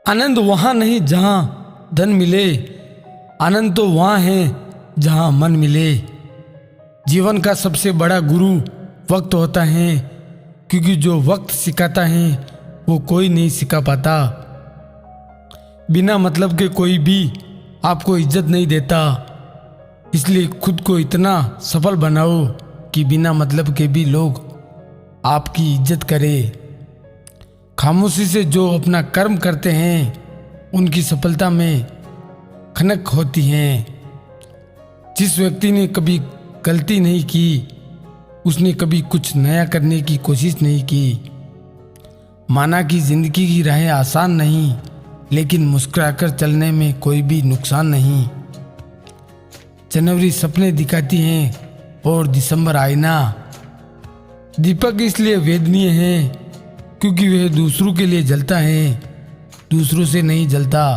आनंद वहाँ नहीं जहाँ धन मिले, आनंद तो वहाँ है जहाँ मन मिले। जीवन का सबसे बड़ा गुरु वक्त होता है, क्योंकि जो वक्त सिखाता है वो कोई नहीं सिखा पाता। बिना मतलब के कोई भी आपको इज्जत नहीं देता, इसलिए खुद को इतना सफल बनाओ कि बिना मतलब के भी लोग आपकी इज्जत करें। खामोशी से जो अपना कर्म करते हैं उनकी सफलता में खनक होती है। जिस व्यक्ति ने कभी गलती नहीं की उसने कभी कुछ नया करने की कोशिश नहीं की। माना कि जिंदगी की राहें आसान नहीं, लेकिन मुस्कुराकर चलने में कोई भी नुकसान नहीं। जनवरी सपने दिखाती हैं और दिसंबर आईना। दीपक इसलिए वेदनीय है क्योंकि वह दूसरों के लिए जलता है, दूसरों से नहीं जलता।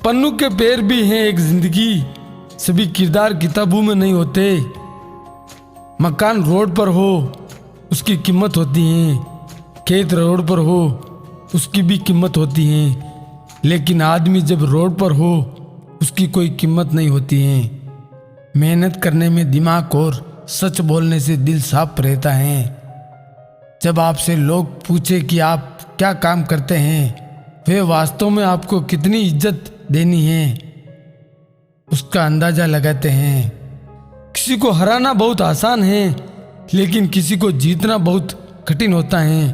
पन्नू के पैर भी हैं एक जिंदगी, सभी किरदार किताबों में नहीं होते। मकान रोड पर हो उसकी कीमत होती है, खेत रोड पर हो उसकी भी कीमत होती है, लेकिन आदमी जब रोड पर हो उसकी कोई कीमत नहीं होती है। मेहनत करने में दिमाग और सच बोलने से दिल साफ रहता है। जब आपसे लोग पूछे कि आप क्या काम करते हैं, वे वास्तव में आपको कितनी इज्जत देनी है उसका अंदाजा लगाते हैं। किसी को हराना बहुत आसान है, लेकिन किसी को जीतना बहुत कठिन होता है।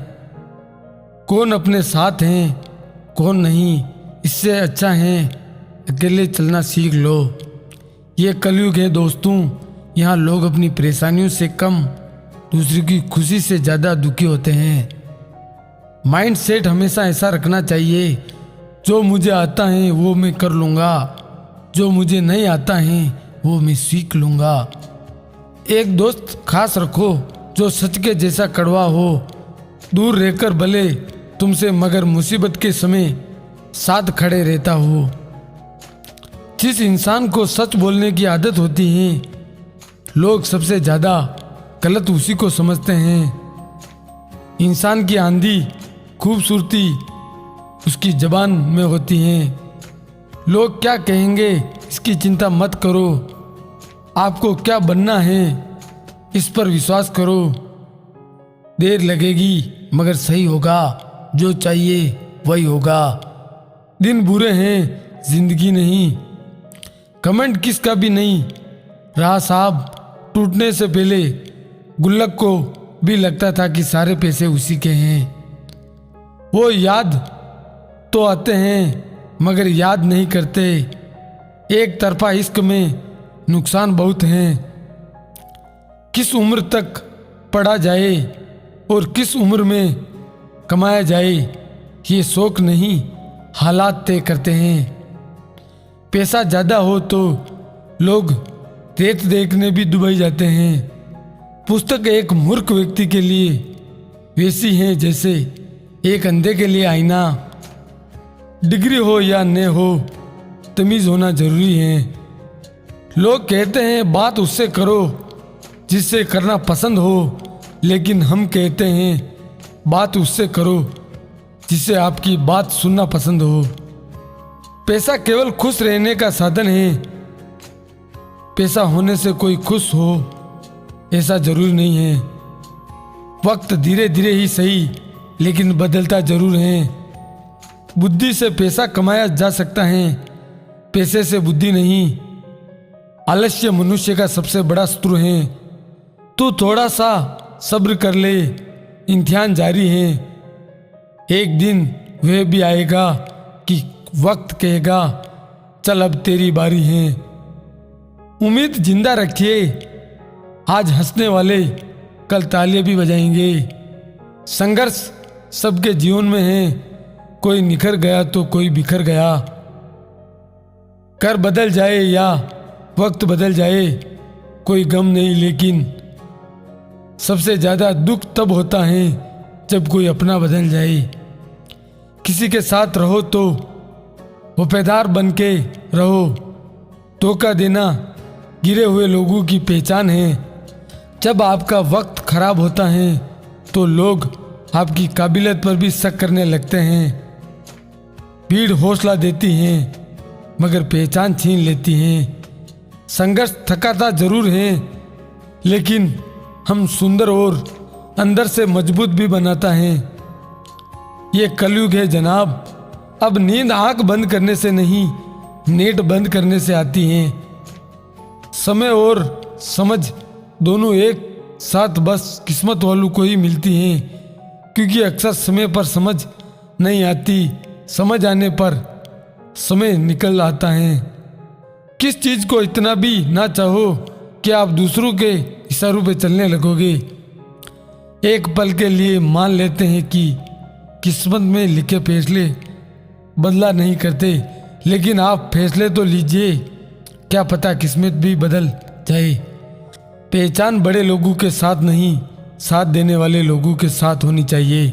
कौन अपने साथ हैं कौन नहीं, इससे अच्छा है अकेले चलना सीख लो। ये कलयुग है दोस्तों, यहाँ लोग अपनी परेशानियों से कम दूसरे की खुशी से ज़्यादा दुखी होते हैं। माइंड सेट हमेशा ऐसा रखना चाहिए, जो मुझे आता है वो मैं कर लूँगा, जो मुझे नहीं आता है वो मैं सीख लूँगा। एक दोस्त खास रखो जो सच के जैसा कड़वा हो, दूर रहकर भले तुमसे मगर मुसीबत के समय साथ खड़े रहता हो। जिस इंसान को सच बोलने की आदत होती है, लोग सबसे ज़्यादा गलत उसी को समझते हैं। इंसान की आंधी खूबसूरती उसकी जबान में होती है। लोग क्या कहेंगे इसकी चिंता मत करो, आपको क्या बनना है इस पर विश्वास करो। देर लगेगी मगर सही होगा, जो चाहिए वही होगा। दिन बुरे हैं जिंदगी नहीं, कमेंट किसका भी नहीं रहा साहब। टूटने से पहले गुल्लक को भी लगता था कि सारे पैसे उसी के हैं। वो याद तो आते हैं मगर याद नहीं करते। एक तरफा इश्क में नुकसान बहुत हैं। किस उम्र तक पढ़ा जाए और किस उम्र में कमाया जाए, ये शौक नहीं हालात तय करते हैं। पैसा ज़्यादा हो तो लोग रेत देखने भी दुबई जाते हैं। पुस्तक एक मूर्ख व्यक्ति के लिए वैसी है जैसे एक अंधे के लिए आईना। डिग्री हो या न हो, तमीज़ होना जरूरी है। लोग कहते हैं बात उससे करो जिससे करना पसंद हो, लेकिन हम कहते हैं बात उससे करो जिससे आपकी बात सुनना पसंद हो। पैसा केवल खुश रहने का साधन है। पैसा होने से कोई खुश हो ऐसा जरूरी नहीं है। वक्त धीरे धीरे ही सही लेकिन बदलता जरूर है। बुद्धि से पैसा कमाया जा सकता है, पैसे से बुद्धि नहीं। आलस्य मनुष्य का सबसे बड़ा शत्रु है। तू थोड़ा सा सब्र कर ले, इम्तिहान जारी है। एक दिन वह भी आएगा कि वक्त कहेगा चल अब तेरी बारी है। उम्मीद जिंदा रखिए, आज हंसने वाले कल तालियां भी बजाएंगे। संघर्ष सबके जीवन में है, कोई निखर गया तो कोई बिखर गया। कर बदल जाए या वक्त बदल जाए कोई गम नहीं, लेकिन सबसे ज़्यादा दुख तब होता है जब कोई अपना बदल जाए। किसी के साथ रहो तो वफादार बन के रहो। धोखा देना गिरे हुए लोगों की पहचान है। जब आपका वक्त खराब होता है तो लोग आपकी काबिलियत पर भी शक करने लगते हैं। भीड़ हौसला देती हैं मगर पहचान छीन लेती हैं। संघर्ष थकाता जरूर है लेकिन हम सुंदर और अंदर से मजबूत भी बनाता है। ये कलयुग है जनाब। अब नींद आंख बंद करने से नहीं, नेट बंद करने से आती है। समय और समझ दोनों एक साथ बस किस्मत वालों को ही मिलती हैं, क्योंकि अक्सर समय पर समझ नहीं आती, समझ आने पर समय निकल आता है। किस चीज़ को इतना भी ना चाहो कि आप दूसरों के इशारों पे चलने लगोगे। एक पल के लिए मान लेते हैं कि किस्मत में लिखे फैसले बदला नहीं करते, लेकिन आप फैसले तो लीजिए, क्या पता किस्मत भी बदल जाए। पहचान बड़े लोगों के साथ नहीं, साथ देने वाले लोगों के साथ होनी चाहिए।